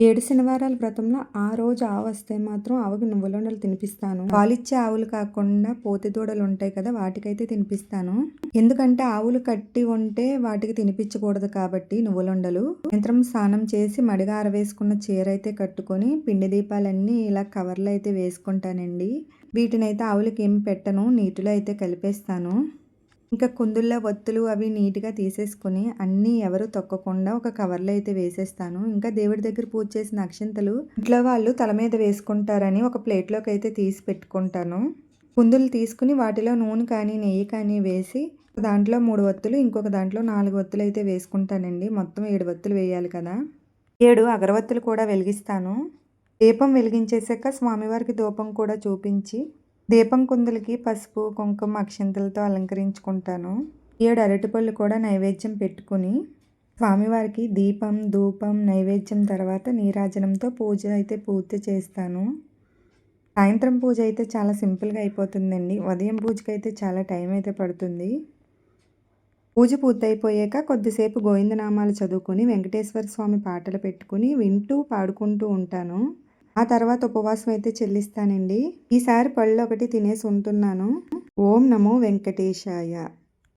7 శనివారాల వ్రతంలో ఆ రోజు ఆవొస్తే మాత్రం ఆవుకి నువ్వులుండలు తినిపిస్తాను. పాలిచ్చే ఆవులు కాకుండా పోతి దూడలు ఉంటాయి కదా! వాటికైతే తినిపిస్తాను. ఎందుకంటే ఆవులు కట్టి ఉంటే వాటికి తినిపించకూడదు కాబట్టి నువ్వులుండలు. సాయంత్రం స్నానం చేసి మడిగా ఆరవేసుకున్న చీరైతే కట్టుకొని పిండి దీపాలన్నీ ఇలా కవర్లో అయితే వేసుకుంటానండి. వీటినైతే ఆవులకి ఏమి పెట్టను. నీటిలో అయితే కలిపేస్తాను. ఇంకా కుందుల్లో ఒత్తులు అవి నీట్‌గా తీసేసుకొని అన్నీ ఎవరు తొక్కకుండా ఒక కవర్‌లో అయితే వేసేస్తాను. ఇంకా దేవుడి దగ్గర పూజ చేసిన అక్షింతలు ఇంట్లో వాళ్ళు తల మీద వేసుకుంటారని ఒక ప్లేట్‌లోకి అయితే తీసి పెట్టుకుంటాను. కుందులు తీసుకుని వాటిలో నూనె కానీ, నెయ్యి కానీ వేసి దాంట్లో 3 ఒత్తులు, ఇంకొక దాంట్లో 4 ఒత్తులు అయితే వేసుకుంటానండి. మొత్తం 7 ఒత్తులు వేయాలి కదా! 7 అగరవత్తులు కూడా వెలిగిస్తాను. దీపం వెలిగించేసాక స్వామివారికి ధూపం కూడా చూపించి దీపం కుందులకి పసుపు, కుంకుమ, అక్షింతలతో అలంకరించుకుంటాను. 7 అరటిపళ్ళు కూడా నైవేద్యం పెట్టుకుని స్వామివారికి దీపం, ధూపం, నైవేద్యం తర్వాత నీరాజనంతో పూజ అయితే పూర్తి చేస్తాను. సాయంత్రం పూజ అయితే చాలా సింపుల్‌గా అయిపోతుందండి. ఉదయం పూజకైతే చాలా టైం అయితే పడుతుంది. పూజ పూర్తయిపోయాక కొద్దిసేపు గోవిందనామాలు చదువుకొని వెంకటేశ్వర స్వామి పాటలు పెట్టుకుని వింటూ, పాడుకుంటూ ఉంటాను. ఆ తర్వాత ఉపవాసం అయితే చెల్లిస్తానండి. ఈసారి పళ్ళు ఒకటి తినేసి ఉంటున్నాను. ఓం నమో వెంకటేశాయ.